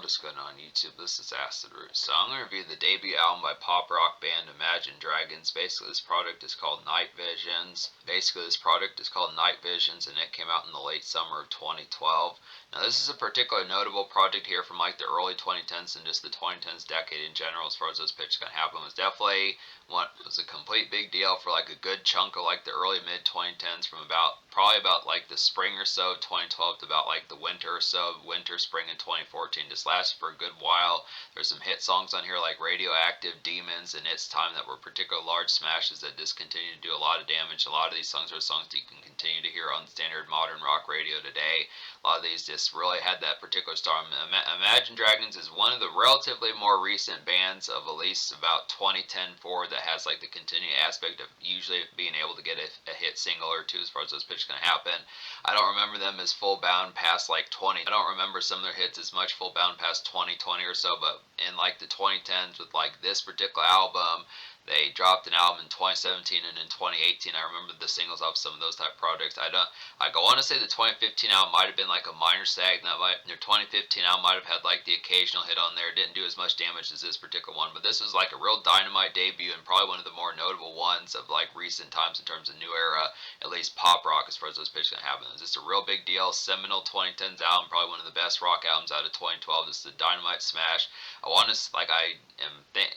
just going on YouTube. This is Acid Root. So I'm going to review the debut album by pop rock band Imagine Dragons. Basically, this product is called Night Visions. And it came out in the late summer of 2012. Now, this is a particularly notable project here from like the early 2010s and just the 2010s decade in general as far as those pitches can happen. It was definitely was a complete big deal for like a good chunk of like the early mid 2010s from probably about like the spring or so of 2012 to about like the winter or so, spring in 2014. Just lasted for a good while. There's some hit songs on here like Radioactive, Demons, and It's Time that were particular large smashes that just continue to do a lot of damage. A lot of these songs are songs that you can continue to hear on standard modern rock radio today. A lot of these just really had that particular star. Imagine Dragons is one of the relatively more recent bands of at least about 2010 forward that has like the continuing aspect of usually being able to get a hit single or two as far as those pitches can happen. I don't remember them as full bound past like 20. I don't remember some of their hits as much full bound past 2020 or so, but in like the 2010s with like this particular album, they dropped an album in 2017 and in 2018. I remember the singles off some of those type of projects. I want to say the 2015 album might have been like a minor sag. Their 2015 album might have had like the occasional hit on there. It didn't do as much damage as this particular one, but this was like a real dynamite debut and probably one of the more notable ones of like recent times in terms of new era, at least pop rock as far as those pitches can happen. It's just a real big deal. Seminal 2010s album, probably one of the best rock albums out of 2012. It's the dynamite smash.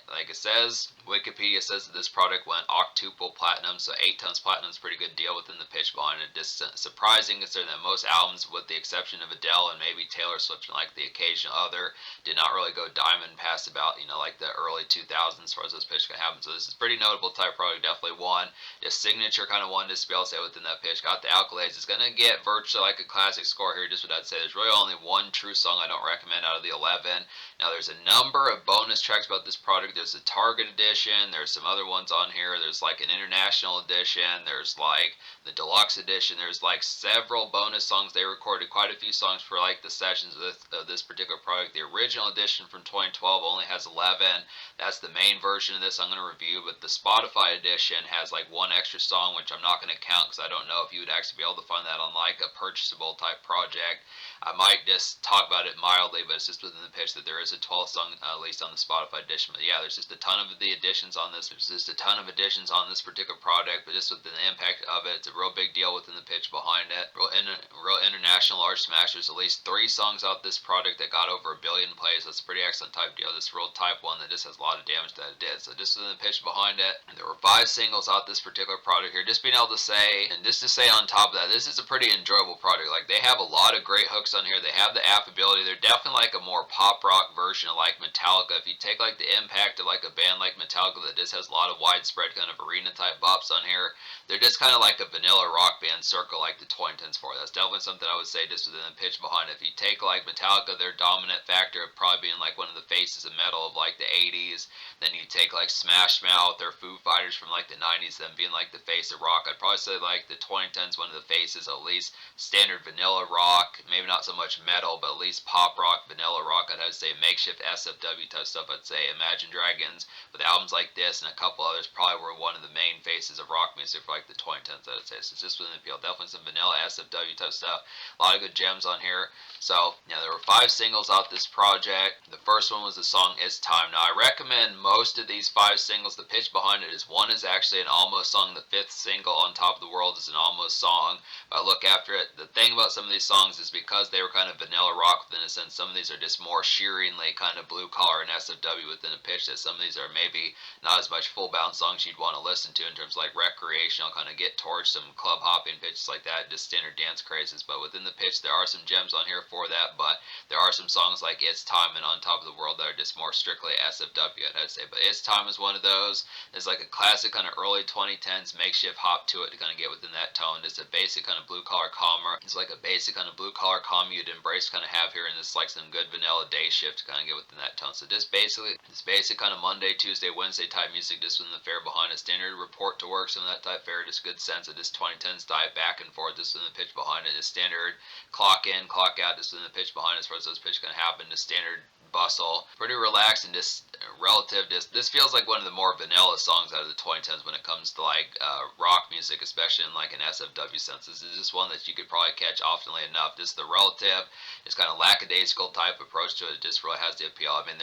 Like it says, Wikipedia says that this product went octuple platinum, so 8 tons platinum is a pretty good deal within the pitch behind it. Just surprising considering that most albums, with the exception of Adele and maybe Taylor Swift and like the occasional other, did not really go diamond past about, like the early 2000s as far as those pitches can happen. So this is a pretty notable type product, definitely one. Just signature kind of one to be able to say within that pitch. Got the accolades. It's going to get virtually like a classic score here, just what I'd say. There's really only one true song I don't recommend out of the 11. Now there's a number of bonus tracks about this product. There's a Target edition. There's some other ones on here. There's like an international edition. There's like the deluxe edition. There's like several bonus songs. They recorded quite a few songs for like the sessions of this particular product. The original edition from 2012 only has 11. That's the main version of this I'm going to review, but the Spotify edition has like one extra song, which I'm not going to count because I don't know if you would actually be able to find that on like a purchasable type project. I might just talk about it mildly, but it's just within the pitch that there is a 12th song at least on the Spotify edition. But yeah, there's just a ton of the additions on this. There's just a ton of additions on this particular product, but just with the impact of it, it's a real big deal within the pitch behind it. Real international large smash. There's at least 3 songs off this product that got over 1 billion plays. That's a pretty excellent type deal. This real type one that just has a lot of damage that it did. So just within the pitch behind it, and there were 5 singles off this particular product here. Just being able to say, and just to say on top of that, this is a pretty enjoyable product. Like they have a lot of great hooks on here. They have the affability. They're definitely like a more pop rock version of like Metallica. If you take like the impact of like a band like Metallica that just has a lot of widespread kind of arena type bops on here, they're just kind of like a vanilla rock band circle like the 2010s for. That's definitely something I would say just within the pitch behind it. If you take like Metallica, their dominant factor of probably being like one of the faces of metal of like the 80s, then you take like Smash Mouth or Foo Fighters from like the 90s, them being like the face of rock. I'd probably say like the 2010s, one of the faces, at least standard vanilla rock, maybe not so much metal, but at least pop rock, vanilla rock. I'd say makeshift SFW type stuff. I'd say Imagine Dragons with albums like this and a couple others probably were one of the main faces of rock music for like the 2010s. I'd say so. It's just within the appeal. Definitely some vanilla SFW type stuff. A lot of good gems on here. So yeah, there were 5 singles off this project. The first one was the song It's Time. Now I recommend most of these 5 singles. The pitch behind it is one is actually an almost song. The 5th single, On Top of the World, is an almost song. If I look after it, the thing about some of these songs is because they were kind of vanilla rock within a sense, some of these are just more shearingly kind of blue collar and SFW within a pitch, that some of these are maybe not as much full bound songs you'd want to listen to in terms of like recreational, kind of get towards some club hopping pitches like that, just standard dance crazes. But within the pitch there are some gems on here for that, but there are some songs like It's Time and On Top of the World that are just more strictly SFW, I'd say. But It's Time is one of those. It's like a classic kind of early 2010s makeshift hop to it to kind of get within that tone. Just a basic kind of blue collar calmer. It's like a basic kind of blue collar calm you'd embrace kind of have here, and this like some good vanilla day shift to kind of get within that tone. So just basically this basic kind of Monday, Tuesday, Wednesday type music, just within the fare behind a standard report to work, some of that type fare, just good sense of this 2010s dive back and forth, just within the pitch behind it, just standard clock in, clock out, just within the pitch behind it, as far as those pitch can happen, just standard bustle. Pretty relaxed and just relative. This feels like one of the more vanilla songs out of the 2010s when it comes to like rock music, especially in like an SFW sense. This is just one that you could probably catch oftenly enough. Just the relative, this kind of lackadaisical type approach to it just really has the appeal. I mean,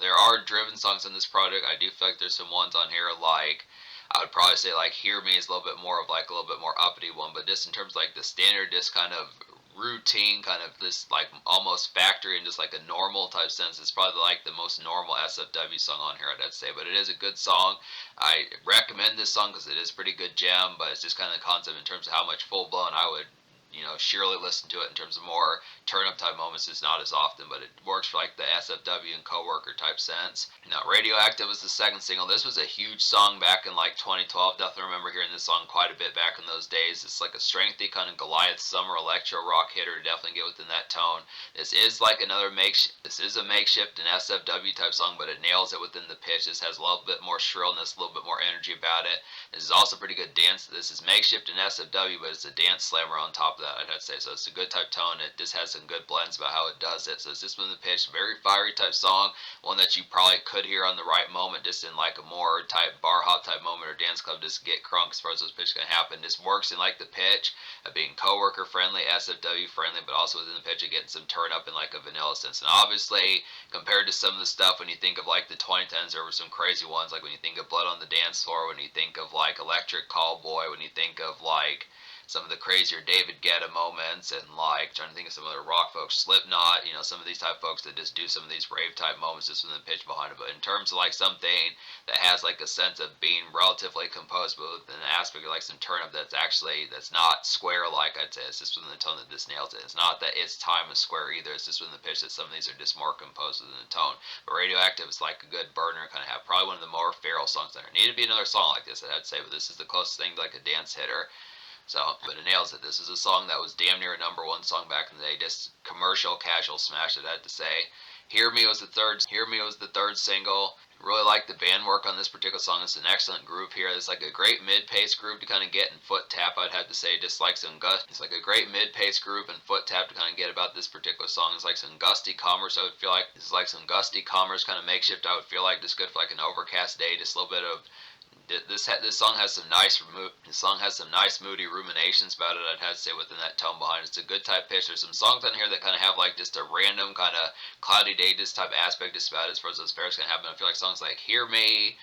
there are driven songs on this project. I do feel like there's some ones on here like I would probably say like Hear Me is a little bit more of like a little bit more uppity one, but just in terms of like the standard, just kind of routine, kind of this like almost factory and just like a normal type sense, it's probably like the most normal SFW song on here, I'd say. But it is a good song. I recommend this song because it is a pretty good jam, but it's just kind of the concept in terms of how much full blown I would surely listen to it in terms of more turn up type moments is not as often, but it works for like the SFW and Coworker type sense. Now, Radioactive was the second single. This was a huge song back in like 2012. Definitely remember hearing this song quite a bit back in those days. It's like a strengthy kind of Goliath summer electro rock hitter to definitely get within that tone. This is like another this is a makeshift and SFW type song, but it nails it within the pitch. This has a little bit more shrillness, a little bit more energy about it. This is also pretty good dance. This is makeshift and SFW, but it's a dance slammer on top of that, I'd have to say. So it's a good type tone. It just has some good blends about how it does it. So it's just within the pitch, very fiery type song, one that you probably could hear on the right moment, just in like a more type bar hop type moment or dance club, just get crunk as far as those pitches can happen. Just works in like the pitch of being Coworker friendly, SFW friendly, but also within the pitch of getting some turn up in like a vanilla sense. And obviously, compared to some of the stuff when you think of like the 2010s, there were some crazy ones, like when you think of Blood on the Dance Floor, when you think of like Electric Callboy, when you think of like some of the crazier David Guetta moments, and like trying to think of some other rock folks, Slipknot, some of these type folks that just do some of these rave type moments just with the pitch behind it. But in terms of like something that has like a sense of being relatively composed, but with an aspect of like some turn up that's not square like, I'd say it's just within the tone that this nails it. It's not that It's Time is square either. It's just within the pitch that some of these are just more composed within the tone. But Radioactive is like a good burner, kind of have probably one of the more feral songs there. Need to be another song like this, I'd say, but this is the closest thing to like a dance hitter. So, but it nails it. This is a song that was damn near a #1 song back in the day. Just commercial, casual smash, I had to say. Hear Me was the third single. Really like the band work on this particular song. It's an excellent groove here. It's like a great mid-pace groove to kind of get in foot tap, I'd have to say. Just like it's like a great mid-pace groove and foot tap to kind of get about this particular song. It's like some gusty commerce, I would feel like. It's like some gusty commerce kind of makeshift, I would feel like. Just good for like an overcast day. Just a little bit of this song has some nice moody ruminations about it, I'd have to say, within that tone behind it. It's a good type pitch. There's some songs on here that kind of have like just a random kind of cloudy day just type aspect just about it as far as those pairs can happen. I feel like songs like Hear Me,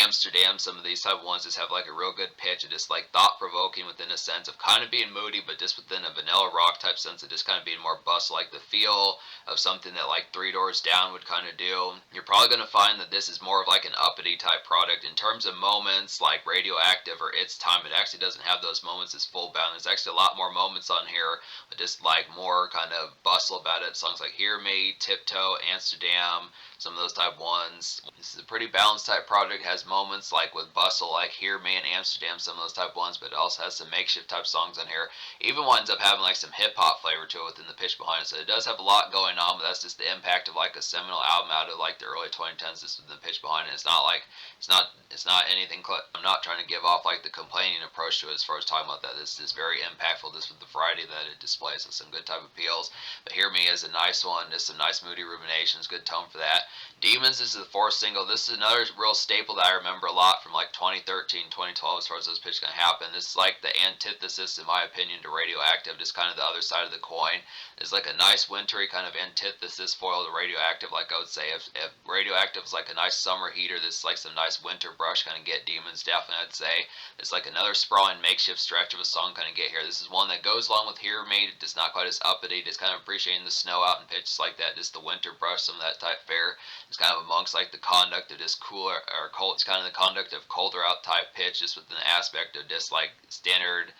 Amsterdam, some of these type of ones just have like a real good pitch and just like thought-provoking within a sense of kind of being moody, but just within a vanilla rock type sense of just kind of being more bustle, like the feel of something that like Three Doors Down would kind of do. You're probably going to find that this is more of like an uppity type product. In terms of moments like Radioactive or It's Time, it actually doesn't have those moments as full bound. There's actually a lot more moments on here, but just like more kind of bustle about it. Songs like Hear Me, Tiptoe, Amsterdam, some of those type ones. This is a pretty balanced type project. Has moments like with bustle, like Hear Me and Amsterdam, some of those type ones, but it also has some makeshift type songs on here. Even winds up having like some hip hop flavor to it within the pitch behind it. So it does have a lot going on, but that's just the impact of like a seminal album out of like the early 2010s. Just with the pitch behind it. It's not anything. I'm not trying to give off like the complaining approach to it as far as talking about that. This is very impactful just with the variety that it displays with some good type appeals. But Hear Me is a nice one. Just some nice moody ruminations. Good tone for that. Demons is the fourth single. This is another real staple that I remember a lot from like 2013, 2012 as far as those pitches can happen. This is like the antithesis, in my opinion, to Radioactive, just kind of the other side of the coin. It's like a nice wintry kind of antithesis foil to Radioactive, like I would say. If Radioactive is like a nice summer heater, this is like some nice winter brush kind of get Demons, definitely I'd say. It's like another sprawling makeshift stretch of a song kind of get here. This is one that goes along with Hear Me, just not quite as uppity, just kind of appreciating the snow out and pitches like that, just the winter brush, some of that type fare. It's kind of amongst like the conduct of just cooler or cold. It's kind of the conduct of colder out type pitch, just with an aspect of just like standard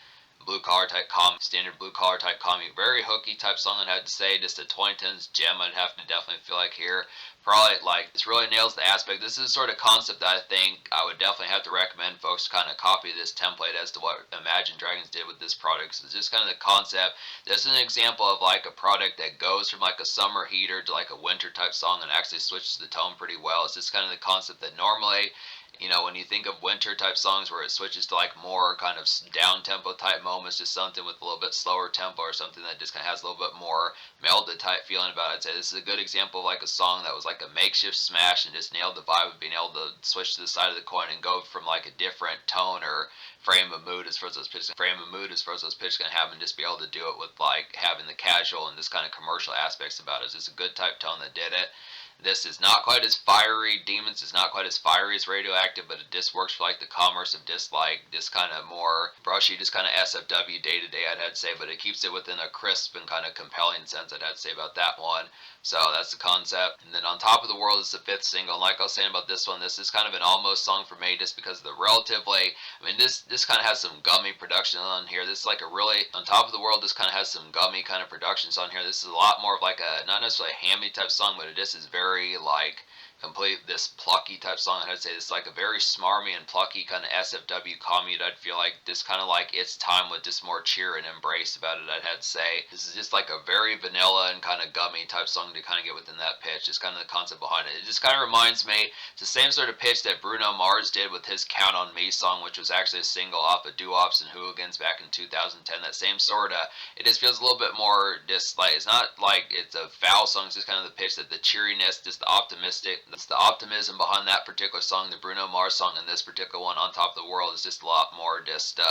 blue collar type commute. Very hooky type song, I'd have to say. Just a 2010s gem, I'd have to definitely feel like here. Probably like this really nails the aspect. This is the sort of concept that I think I would definitely have to recommend folks kind of copy this template as to what Imagine Dragons did with this product. So it's just kind of the concept. This is an example of like a product that goes from like a summer heater to like a winter type song and actually switches the tone pretty well. It's just kind of the concept that normally You know, when you think of winter type songs where it switches to like more kind of down tempo type moments, just something with a little bit slower tempo or something that just kind of has a little bit more melded type feeling about it. I'd say this is a good example of like a song that was like a makeshift smash and just nailed the vibe of being able to switch to the side of the coin and go from like a different tone or frame of mood as far as those pitches can have, and just be able to do it with like having the casual and this kind of commercial aspects about it. It's a good type tone that did it. This is not quite as fiery. Demons is not quite as fiery as Radioactive, but it just works for like the commerce of just like this kind of more brushy, just kind of SFW day to day, I'd have to say, but it keeps it within a crisp and kind of compelling sense, I'd have to say about that one. So that's the concept. And then On Top of the World is the fifth single. And like I was saying about this one, this is kind of an almost song for me just because of the relatively, I mean, this kind of has some gummy production on here. This is like a really, On Top of the World, this kind of has some gummy kind of productions on here. This is a lot more of like a, not necessarily a hammy type song, but it just is very like, complete this plucky type song. I'd say it's like a very smarmy and plucky kind of SFW commute. I'd feel like this kind of like its time with just more cheer and embrace about it, I'd have to say. This is just like a very vanilla and kind of gummy type song to kind of get within that pitch. It's kind of the concept behind it. It just kind of reminds me, it's the same sort of pitch that Bruno Mars did with his Count on Me song, which was actually a single off of Doo-Wops and Hooligans back in 2010. That same sort of, it just feels a little bit more just like, it's not like it's a foul song, it's just kind of the pitch that the cheeriness, just the optimistic, that's the optimism behind that particular song, the Bruno Mars song, and this particular one, On Top of the World, is just a lot more just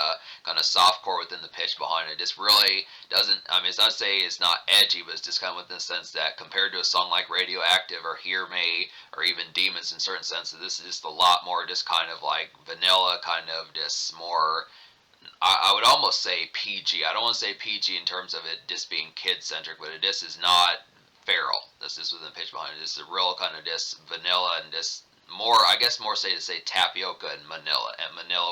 kind of softcore within the pitch behind it. Just really doesn't, I mean, it's not to say it's not edgy, but it's just kind of within the sense that compared to a song like Radioactive or Hear Me or even Demons in certain senses, this is just a lot more just kind of like vanilla, kind of just more, I would almost say PG. I don't want to say PG in terms of it just being kid-centric, but this is not feral. This is within the pitch behind it. This is a real kind of just vanilla and just more, I guess more say to say tapioca and Manila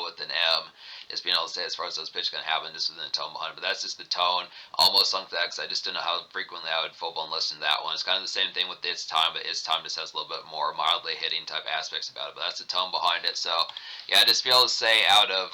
with an M, just being able to say as far as those pitches can happen just within the tone behind it. But that's just the tone. Almost sunk that because I just didn't know how frequently I would full blown listen to that one. It's kind of the same thing with Its Time, but Its Time just has a little bit more mildly hitting type aspects about it. But that's the tone behind it. So yeah, I just feel to say out of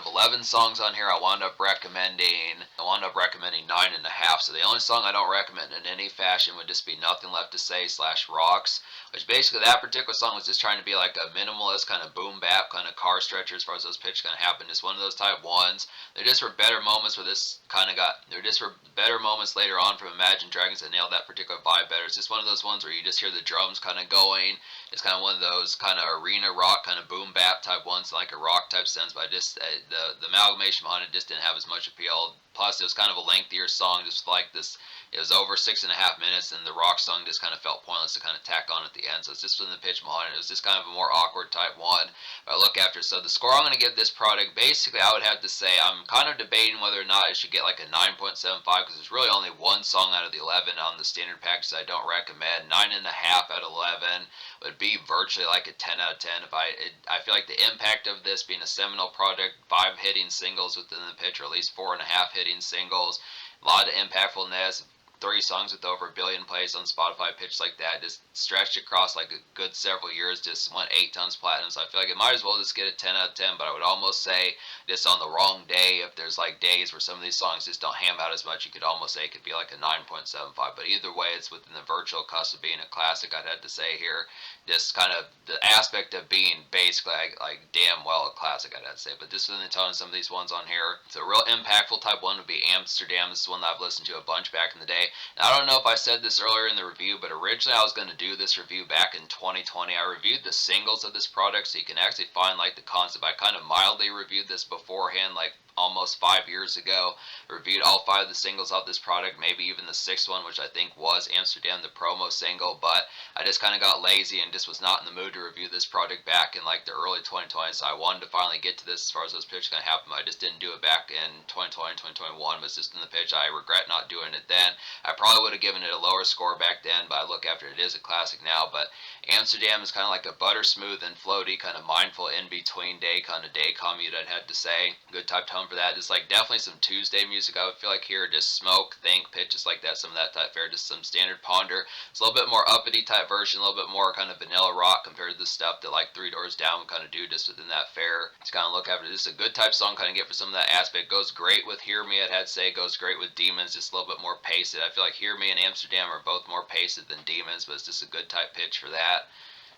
11 songs on here, I wound up recommending 9.5. So the only song I don't recommend in any fashion would just be Nothing Left to Say / Rocks, which basically that particular song was just trying to be like a minimalist kind of boom bap kind of car stretcher as far as those pitches kind of happen. Just one of those type ones. There just were better moments where this kind of got, there just were better moments later on from Imagine Dragons that nailed that particular vibe better. It's just one of those ones where you just hear the drums kind of going. It's kind of one of those kind of arena rock kind of boom bap type ones, like a rock type sense, but I just the amalgamation behind it just didn't have as much appeal. Plus, it was kind of a lengthier song, just like this. It was over 6.5 minutes, and the rock song just kind of felt pointless to kind of tack on at the end. So it's just within the pitch behind it. It was just kind of a more awkward type one. But I look after. So the score I'm going to give this product, basically, I would have to say I'm kind of debating whether or not I should get like a 9.75 because there's really only one song out of the 11 on the standard package that I don't recommend. 9.5 out of 11 would be virtually like a 10 out of 10. I feel like the impact of this being a seminal product, 5 hitting singles within the pitch, or at least 4.5 hitting singles, a lot of impactfulness. 3 songs with over 1 billion plays on Spotify, pitched like that, just stretched across like a good several years, just went 8 tons platinum. So I feel like it might as well just get a 10 out of 10, but I would almost say just on the wrong day, if there's like days where some of these songs just don't ham out as much, you could almost say it could be like a 9.75. But either way, it's within the virtual cusp of being a classic, I'd have to say here. Just kind of the aspect of being basically like damn well a classic, I'd have to say. But just within the tone of some of these ones on here, it's a real impactful type one would be Amsterdam. This is one that I've listened to a bunch back in the day. Now, I don't know if I said this earlier in the review, but originally I was going to do this review back in 2020. I reviewed the singles of this product, so you can actually find like the concept. I kind of mildly reviewed this beforehand, like almost 5 years ago. Reviewed all 5 of the singles of this product, maybe even the 6th one, which I think was Amsterdam, the promo single, but I just kind of got lazy and just was not in the mood to review this product back in like the early 2020s. So I wanted to finally get to this as far as those pitches going to happen, but I just didn't do it back in 2020, 2021. It was just in the pitch. I regret not doing it then. I probably would have given it a lower score back then, but I look after it is a classic now. But Amsterdam is kind of like a butter smooth and floaty, kind of mindful in-between day kind of day commute, I'd have to say. Good type tone for that. Just like definitely some Tuesday music, I would feel like here. Just smoke, think, pitches like that, some of that type fare, just some standard ponder. It's a little bit more uppity type version, a little bit more kind of vanilla rock compared to the stuff that like 3 Doors Down would kind of do just within that fare. Just kind of look after it. This is a good type song, kind of get for some of that aspect. Goes great with Hear Me, I'd have to say. Goes great with Demons, just a little bit more paced. I feel like Hear Me and Amsterdam are both more paced than Demons, but it's just a good type pitch for that.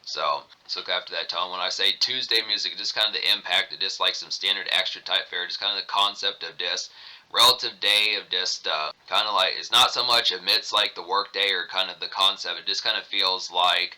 So let's look after that tone. When I say Tuesday music, just kind of the impact of just like some standard extra type fare, just kind of the concept of just relative day of just kind of like it's not so much amidst like the work day or kind of the concept. It just kind of feels like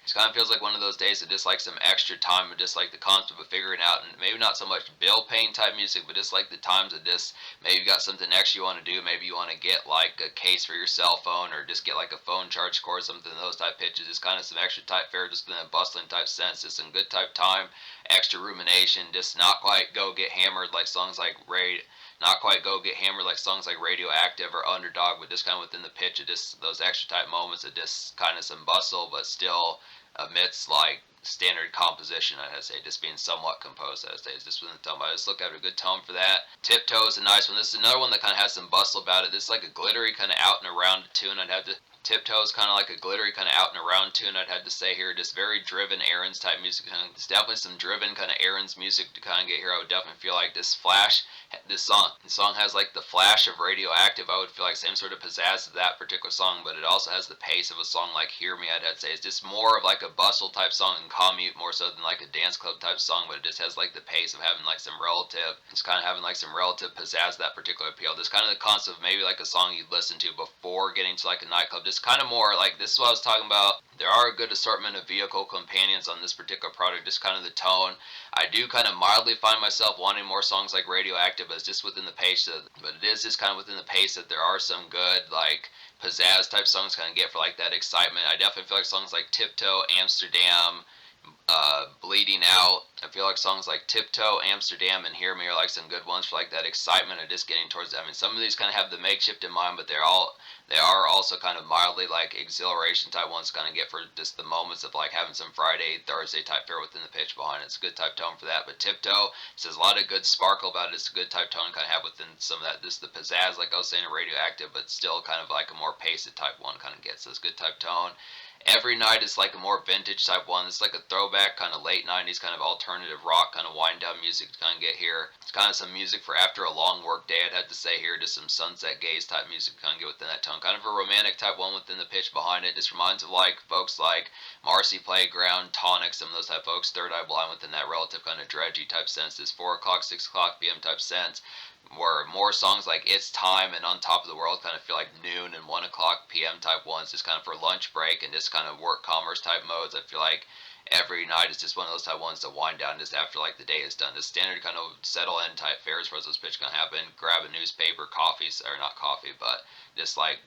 one of those days that just like some extra time and just like the concept of figuring out, and maybe not so much bill paying type music, but just like the times of just maybe you got something extra you want to do. Maybe you want to get like a case for your cell phone or just get like a phone charge cord, something those type pitches. Just kind of some extra type fare, just in a bustling type sense. Just some good type time, extra rumination. Just not quite go get hammered like songs like not quite go get hammered like songs like Radioactive or Underdog, but just kind of within the pitch of just those extra type moments of just kind of some bustle, but still amidst like standard composition. I'd say just being somewhat composed. I'd say it's just within the tone. But I just look at a good tone for that. Tiptoe is a nice one. This is another one that kind of has some bustle about it. This is like a glittery kind of out and around tune. I'd have to Tiptoe is kind of like a glittery kind of out and around tune. I'd have to say here, just very driven errands type music. There's definitely some driven kind of errands music to kind of get here. I would definitely feel like this song has like the flash of Radioactive. I would feel like same sort of pizzazz of that particular song, but it also has the pace of a song like Hear Me. I'd say it's just more of like a bustle type song and commute more so than like a dance club type song, but it just has like the pace of having like some relative, it's kind of having like some relative pizzazz, that particular appeal. This kind of the concept of maybe like a song you'd listen to before getting to like a nightclub. Just kind of more like, this is what I was talking about. There are a good assortment of vehicle companions on this particular product, just kind of the tone. I do kind of mildly find myself wanting more songs like Radioactive, but it's just within the pace but it is just kind of within the pace that there are some good like pizzazz type songs kind of get for like that excitement. I definitely feel like songs like Tiptoe, Amsterdam, Bleeding Out. I feel like songs like Tiptoe, Amsterdam, and Hear Me are like some good ones for like that excitement of just getting towards that. I mean, some of these kind of have the makeshift in mind, but they are also kind of mildly like exhilaration type ones, kind of get for just the moments of like having some Friday, Thursday type fare within the pitch behind it. It's a good type tone for that. But Tiptoe says a lot of good sparkle about it. It's a good type tone kind of have within some of that, just the pizzazz, like I was saying, a Radioactive, but still kind of like a more paced type one kind of gets. So it's good type tone. Every Night is like a more vintage type one. It's like a throwback kind of late 90s kind of alternative rock kind of wind down music to kind of get here. It's kind of some music for after a long work day, I'd have to say here. Just some sunset gaze type music to kind of get within that tone. Kind of a romantic type one within the pitch behind it. Just reminds of like folks like Marcy Playground, Tonic, some of those type folks. Third Eye Blind within that relative kind of dredgy type sense. This 4 o'clock, 6 o'clock p.m. type sense, where more songs like It's Time and On Top of the World kind of feel like noon and 1 o'clock p.m. type ones, just kind of for lunch break and just kind of work commerce type modes. I feel like Every Night is just one of those type ones to wind down just after like the day is done. The standard kind of settle in type fares where those pitch kind of happen. Grab a newspaper, coffees, or not coffee, but just like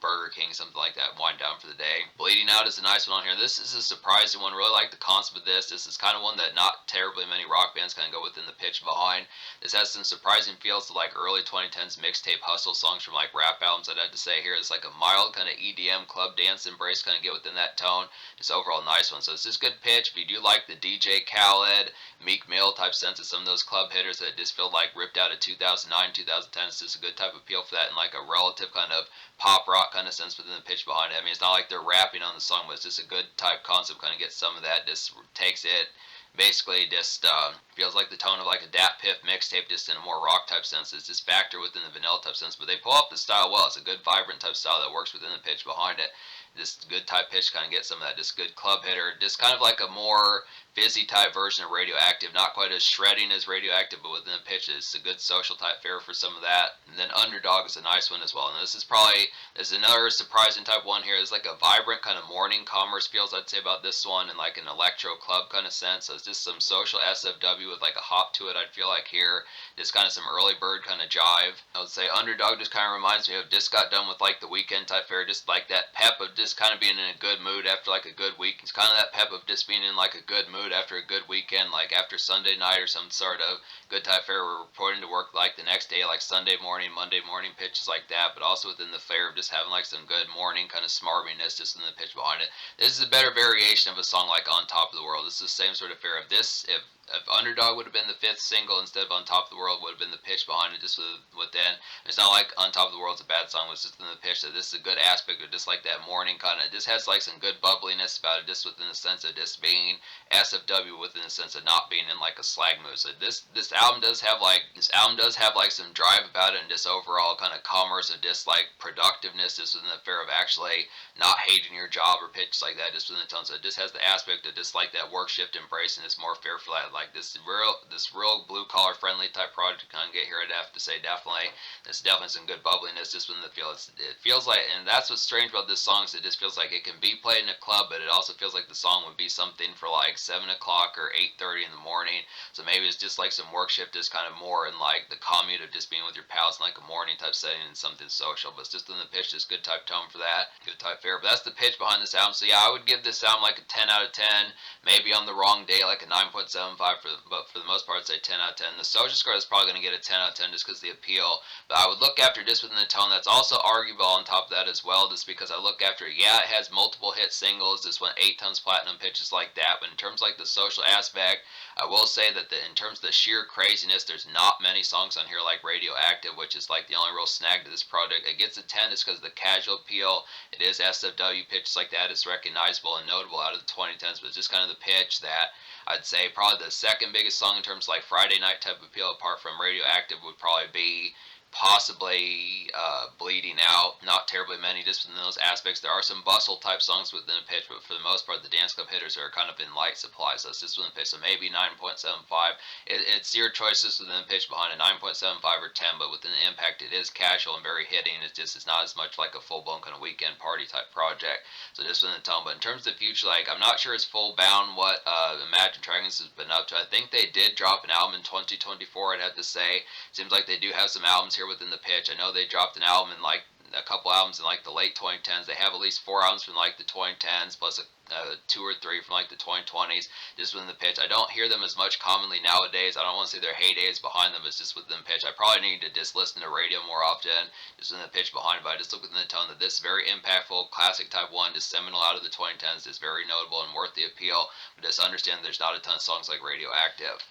Burger King, something like that, wind down for the day. Bleeding Out is a nice one on here. This is a surprising one. Really like the concept of this. This is kind of one that not terribly many rock bands kind of go within the pitch behind. This has some surprising feels to like early 2010s mixtape hustle songs from like rap albums. I'd have to say here it's like a mild kind of EDM club dance embrace, kind of get within that tone. It's overall nice one. So it's just good pitch. If you do like the DJ Khaled, Meek Mill type sense of some of those club hitters that just feel like ripped out of 2009, 2010, it's just a good type of appeal for that, and like a relative kind of pop rock kind of sense within the pitch behind it. I mean, it's not like they're rapping on the song, but it's just a good type concept, kind of gets some of that, just takes it, basically just feels like the tone of like a Dat Piff mixtape, just in a more rock type sense. It's just factor within the vanilla type sense, but they pull up the style well. It's a good vibrant type style that works within the pitch behind it. Just good type pitch, kind of get some of that, just good club hitter, just kind of like a more fizzy type version of Radioactive, not quite as shredding as Radioactive, but within the pitch, it's a good social type fare for some of that. And then Underdog is a nice one as well. And this is another surprising type one here. It's like a vibrant kind of morning commerce feels, I'd say, about this one, in like an electro club kind of sense. So it's just some social SFW with like a hop to it, I'd feel like here. Just kind of some early bird kind of jive. I would say Underdog just kind of reminds me of just got done with like the weekend type fare, just like that pep of just kind of being in a good mood after like a good week. It's kind of that pep of just being in like a good mood after a good weekend, like after Sunday night or some sort of good type fare. We're reporting to work like the next day, like Sunday morning, Monday morning pitches like that, but also within the fare of just having like some good morning kind of smarminess just in the pitch behind it. This is a better variation of a song like On Top of the World. This is the same sort of fare of this. If if Underdog would have been the fifth single instead of On Top of the World, would have been the pitch behind it, just within. It's not like On Top of the World's a bad song, it's just in the pitch that this is a good aspect of just like that morning kind of. It just has like some good bubbliness about it, just within the sense of just being SFW, within the sense of not being in like a slag mood. So this album does have like some drive about it, and just overall kind of commerce and just like productiveness, just within the fear of actually not hating your job or pitches like that, just within the tone. So it just has the aspect of just like that work shift embrace, and it's more fearful that like this real blue collar friendly type project to kind of get here. I'd have to say definitely there's definitely some good bubbliness just within the feel. It feels like, and that's what's strange about this song, is it just feels like it can be played in a club, but it also feels like the song would be something for like 7 o'clock or 8:30 in the morning. So maybe it's just like some work shift, just kind of more in like the commute of just being with your pals in like a morning type setting and something social. But it's just in the pitch, just good type tone for that, good type fare. But that's the pitch behind this album. So yeah, I would give this album like a 10 out of 10. Maybe on the wrong day like a 9.75, but for the most part I'd say 10 out of 10. The social score is probably going to get a 10 out of 10 just because of the appeal. But I would look after just within the tone. That's also arguable on top of that as well, just because I look after it. Yeah, it has multiple hit singles. This went 8 tons platinum, pitches like that. But in terms of like the social aspect, I will say that in terms of the sheer craziness, there's not many songs on here like Radioactive, which is like the only real snag to this project. It gets a 10 just because of the casual appeal. It is SFW, pitches like that. It's recognizable and notable out of the 2010s, but it's just kind of the pitch that I'd say probably the second biggest song in terms of like Friday night type of appeal, apart from Radioactive, would probably be possibly Bleeding Out. Not terribly many just within those aspects. There are some bustle type songs within the pitch, but for the most part the dance club hitters are kind of in light supply, so it's just within the pitch. So maybe 9.75. It's your choices within the pitch behind a 9.75 or 10, but within the impact it is casual and very hitting. It's not as much like a full blown kind of weekend party type project. So just within the tone. But in terms of the future, like I'm not sure it's full bound what Imagine Dragons has been up to. I think they did drop an album in 2024, I'd have to say. Seems like they do have some albums here within the pitch. I know they dropped an album in like a couple albums in like the late 2010s. They have at least 4 albums from like the 2010s, plus 2 or 3 from like the 2020s, just within the pitch. I don't hear them as much commonly nowadays. I don't want to say their heyday is behind them, it's just within the pitch. I probably need to just listen to radio more often, just within the pitch behind it, but I just look within the tone that this very impactful, classic type 1, just seminal out of the 2010s, is very notable and worth the appeal, but just understand there's not a ton of songs like Radioactive.